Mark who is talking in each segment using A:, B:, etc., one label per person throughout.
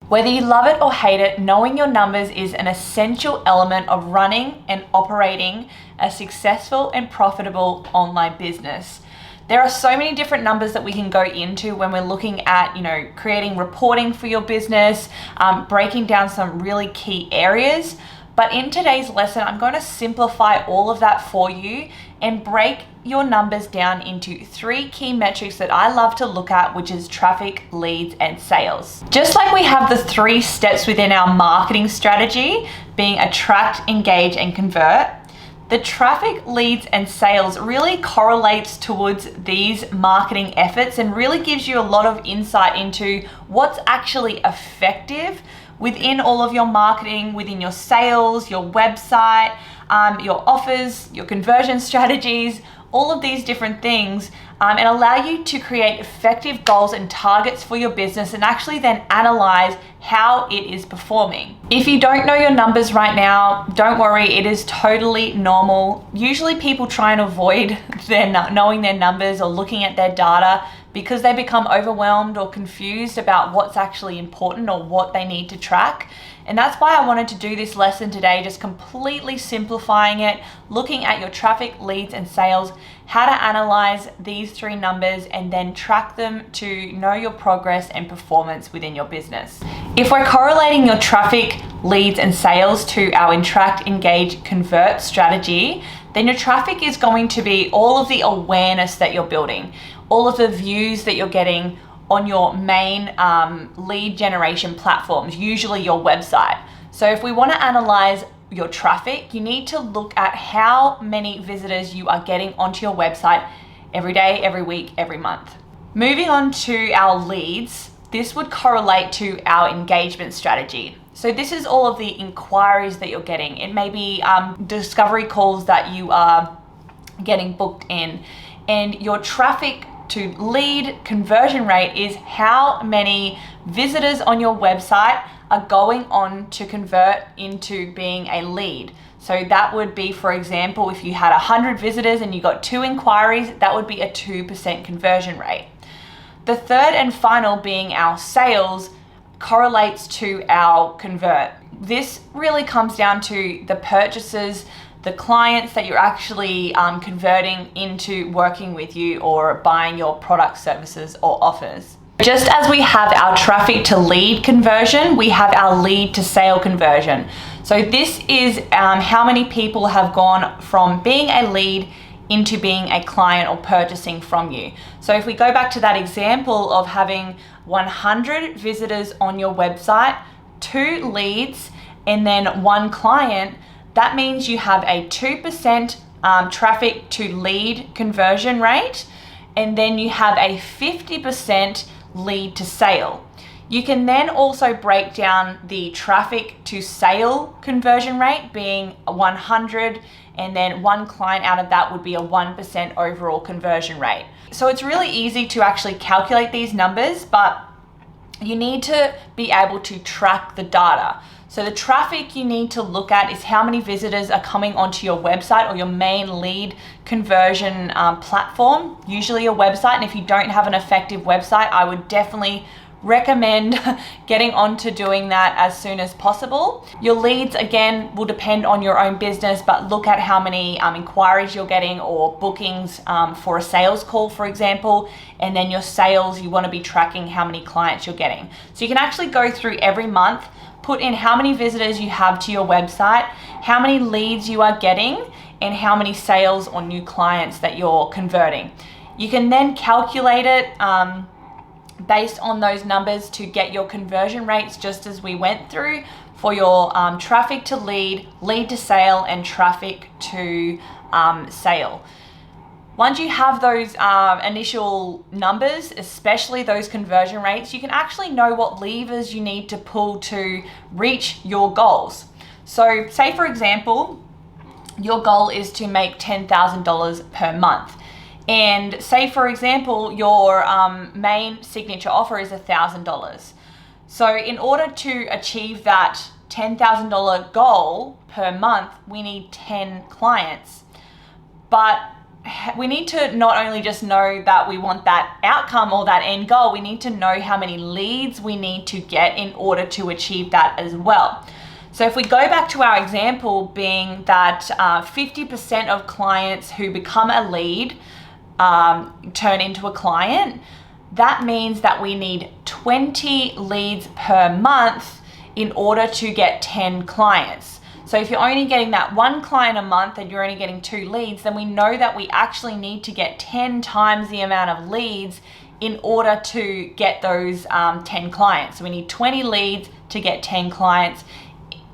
A: Whether you love it or hate it, knowing your numbers is an essential element of running and operating a successful and profitable online business. There are so many different numbers that we can go into when we're looking at, creating reporting for your business, breaking down some really key areas. But in today's lesson, I'm going to simplify all of that for you and break your numbers down into 3 key metrics that I love to look at, which is traffic, leads, and sales. Just like we have the 3 steps within our marketing strategy, being attract, engage, and convert, the traffic, leads, and sales really correlates towards these marketing efforts and really gives you a lot of insight into what's actually effective within all of your marketing, within your sales, your website, your offers, your conversion strategies, all of these different things, and allow you to create effective goals and targets for your business and actually then analyze how it is performing. If you don't know your numbers right now, don't worry, it is totally normal. Usually people try and avoid knowing their numbers or looking at their data because they become overwhelmed or confused about what's actually important or what they need to track. And that's why I wanted to do this lesson today, just completely simplifying it, looking at your traffic, leads, and sales, how to analyze these 3 numbers and then track them to know your progress and performance within your business. If we're correlating your traffic, leads, and sales to our attract, engage, convert strategy, then your traffic is going to be all of the awareness that you're building, all of the views that you're getting on your main lead generation platforms, usually your website. So if we want to analyze your traffic, you need to look at how many visitors you are getting onto your website every day, every week, every month. Moving on to our leads, this would correlate to our engagement strategy. So this is all of the inquiries that you're getting. It may be discovery calls that you are getting booked in, and your traffic to lead conversion rate is how many visitors on your website are going on to convert into being a lead. So that would be, for example, if you had 100 visitors and you got 2 inquiries, that would be a 2% conversion rate. The third and final, being our sales, correlates to our convert. This really comes down to the purchases, the clients that you're actually converting into working with you or buying your products, services, or offers. Just as we have our traffic to lead conversion, we have our lead to sale conversion. So this is how many people have gone from being a lead into being a client or purchasing from you. So if we go back to that example of having 100 visitors on your website, 2 leads, and then 1 client, that means you have a 2% traffic to lead conversion rate, and then you have a 50% lead to sale. You can then also break down the traffic to sale conversion rate being 100, and then 1 client out of that would be a 1% overall conversion rate. So it's really easy to actually calculate these numbers, but you need to be able to track the data. So the traffic you need to look at is how many visitors are coming onto your website or your main lead conversion platform, usually your website. And if you don't have an effective website, I would definitely recommend getting onto doing that as soon as possible. Your leads, again, will depend on your own business, but look at how many inquiries you're getting or bookings for a sales call, for example. And then your sales, you want to be tracking how many clients you're getting. So you can actually go through every month, put in how many visitors you have to your website, how many leads you are getting, and how many sales or new clients that you're converting. You can then calculate it based on those numbers to get your conversion rates, just as we went through for your traffic to lead, lead to sale, and traffic to sale. Once you have those initial numbers, especially those conversion rates, you can actually know what levers you need to pull to reach your goals. So say, for example, your goal is to make $10,000 per month. And say, for example, your main signature offer is $1,000. So in order to achieve that $10,000 goal per month, we need 10 clients. But we need to not only just know that we want that outcome or that end goal, we need to know how many leads we need to get in order to achieve that as well. So if we go back to our example being that 50% of clients who become a lead turn into a client, that means that we need 20 leads per month in order to get 10 clients. So if you're only getting that one client a month and you're only getting 2 leads, then we know that we actually need to get 10 times the amount of leads in order to get those 10 clients. So we need 20 leads to get 10 clients.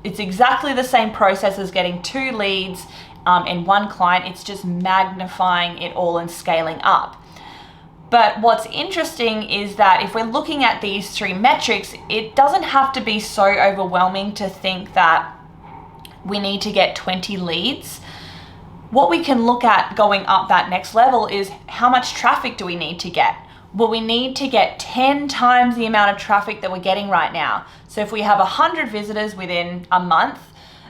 A: It's exactly the same process as getting 2 leads and 1 client. It's just magnifying it all and scaling up. But what's interesting is that if we're looking at these 3 metrics, it doesn't have to be so overwhelming to think that we need to get 20 leads. What we can look at going up that next level is how much traffic do we need to get? Well, we need to get 10 times the amount of traffic that we're getting right now. So if we have 100 visitors within a month,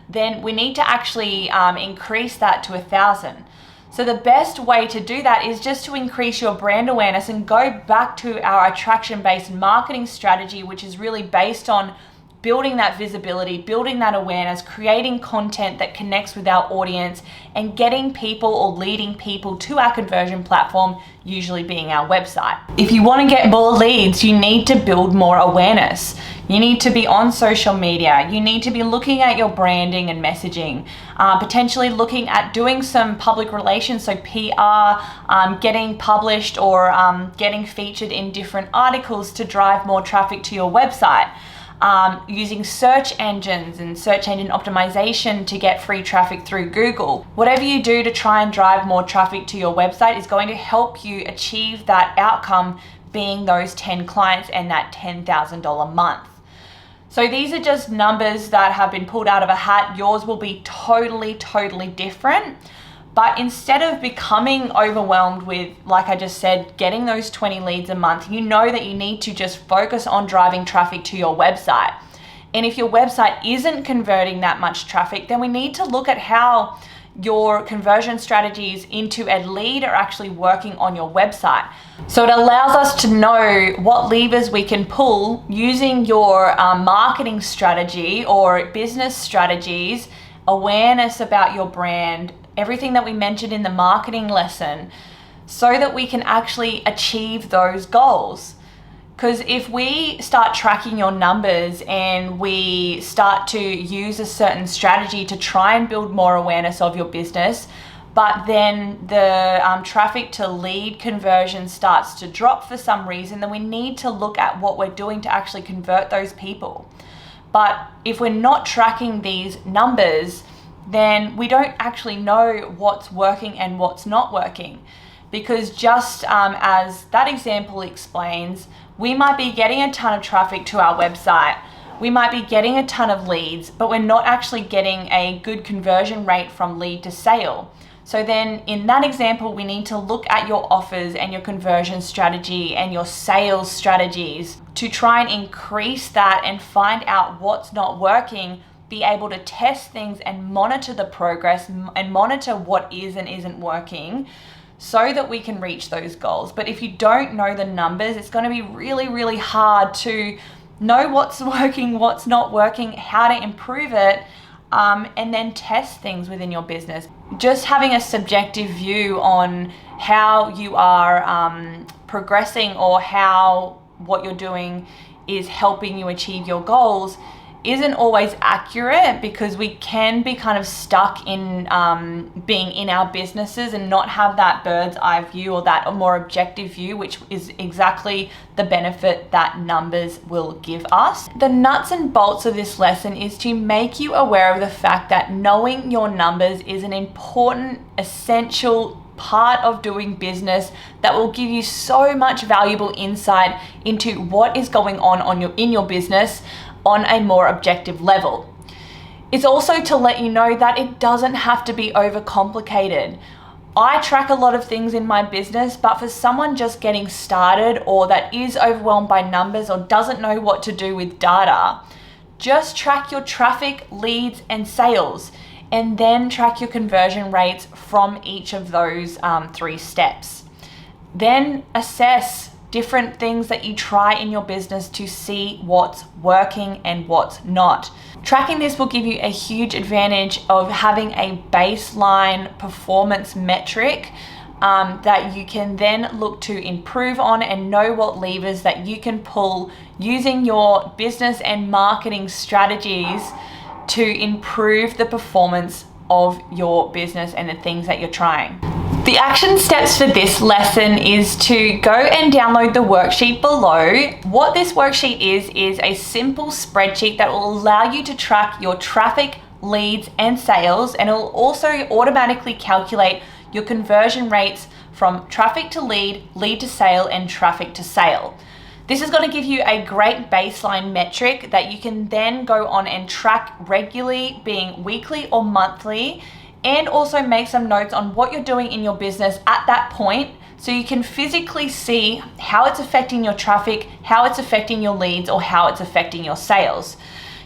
A: then we need to actually increase that to 1,000. So the best way to do that is just to increase your brand awareness and go back to our attraction-based marketing strategy, which is really based on building that visibility, building that awareness, creating content that connects with our audience, and getting people or leading people to our conversion platform, usually being our website. If you want to get more leads, you need to build more awareness. You need to be on social media. You need to be looking at your branding and messaging, potentially looking at doing some public relations, so PR, getting published or getting featured in different articles to drive more traffic to your website. Using search engines and search engine optimization to get free traffic through Google. Whatever you do to try and drive more traffic to your website is going to help you achieve that outcome, being those 10 clients and that $10,000 month. So these are just numbers that have been pulled out of a hat. Yours will be totally different. But instead of becoming overwhelmed with, like I just said, getting those 20 leads a month, you know that you need to just focus on driving traffic to your website. And if your website isn't converting that much traffic, then we need to look at how your conversion strategies into a lead are actually working on your website. So it allows us to know what levers we can pull using your marketing strategy or business strategies, awareness about your brand, everything that we mentioned in the marketing lesson, so that we can actually achieve those goals. Because if we start tracking your numbers and we start to use a certain strategy to try and build more awareness of your business, but then the traffic to lead conversion starts to drop for some reason, then we need to look at what we're doing to actually convert those people. But if we're not tracking these numbers, then we don't actually know what's working and what's not working. Because just as that example explains, we might be getting a ton of traffic to our website, we might be getting a ton of leads, but we're not actually getting a good conversion rate from lead to sale. So then in that example, we need to look at your offers and your conversion strategy and your sales strategies to try and increase that and find out what's not working, be able to test things and monitor the progress and monitor what is and isn't working so that we can reach those goals. But if you don't know the numbers, it's going to be really hard to know what's working, what's not working, how to improve it, and then test things within your business. Just having a subjective view on how you are progressing or how what you're doing is helping you achieve your goals isn't always accurate, because we can be kind of stuck in being in our businesses and not have that bird's eye view or that more objective view, which is exactly the benefit that numbers will give us. The nuts and bolts of this lesson is to make you aware of the fact that knowing your numbers is an important, essential part of doing business that will give you so much valuable insight into what is going on in your business on a more objective level. It's also to let you know that it doesn't have to be overcomplicated. I track a lot of things in my business, but for someone just getting started or that is overwhelmed by numbers or doesn't know what to do with data, just track your traffic, leads, and sales. and then track your conversion rates from each of those 3 steps. Then assess different things that you try in your business to see what's working and what's not. Tracking this will give you a huge advantage of having a baseline performance metric that you can then look to improve on and know what levers that you can pull using your business and marketing strategies to improve the performance of your business and the things that you're trying. The action steps for this lesson is to go and download the worksheet below. What this worksheet is a simple spreadsheet that will allow you to track your traffic, leads, and sales, and it will also automatically calculate your conversion rates from traffic to lead, lead to sale, and traffic to sale. This is going to give you a great baseline metric that you can then go on and track regularly, being weekly or monthly, and also make some notes on what you're doing in your business at that point so you can physically see how it's affecting your traffic, how it's affecting your leads, or how it's affecting your sales.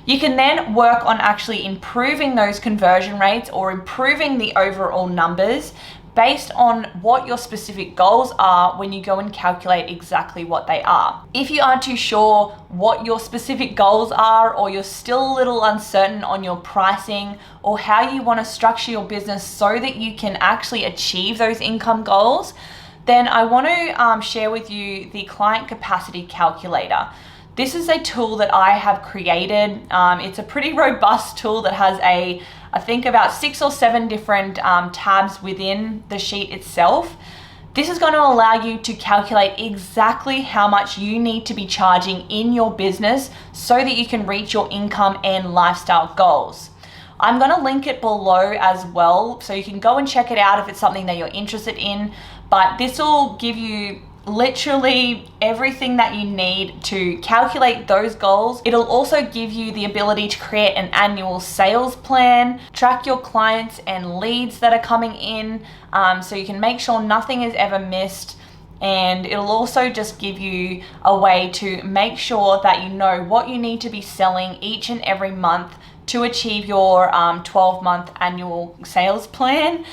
A: You can then work on actually improving those conversion rates or improving the overall numbers based on what your specific goals are when you go and calculate exactly what they are. If you aren't too sure what your specific goals are, or you're still a little uncertain on your pricing or how you want to structure your business so that you can actually achieve those income goals, then I want to share with you the Client Capacity Calculator. This is a tool that I have created. It's a pretty robust tool that has I think about 6 or 7 different tabs within the sheet itself. This is going to allow you to calculate exactly how much you need to be charging in your business so that you can reach your income and lifestyle goals. I'm going to link it below as well, so you can go and check it out if it's something that you're interested in. But this will give you literally everything that you need to calculate those goals. It'll also give you the ability to create an annual sales plan, track your clients and leads that are coming in, so you can make sure nothing is ever missed. And it'll also just give you a way to make sure that you know what you need to be selling each and every month to achieve your 12-month annual sales plan.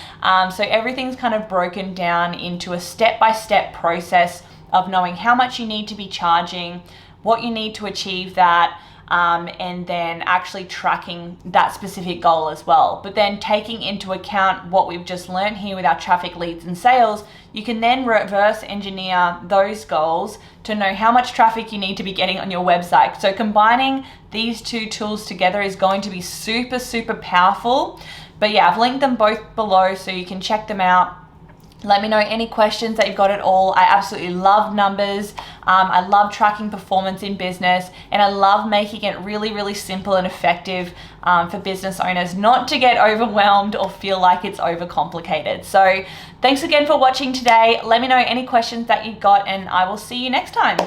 A: So everything's kind of broken down into a step-by-step process of knowing how much you need to be charging, what you need to achieve that, and then actually tracking that specific goal as well. But then taking into account what we've just learned here with our traffic, leads, and sales, you can then reverse engineer those goals to know how much traffic you need to be getting on your website. So combining these 2 tools together is going to be super, super powerful. But yeah, I've linked them both below so you can check them out. Let me know any questions that you've got at all. I absolutely love numbers. I love tracking performance in business, and I love making it really, really simple and effective for business owners not to get overwhelmed or feel like it's overcomplicated. So thanks again for watching today. Let me know any questions that you've got, and I will see you next time.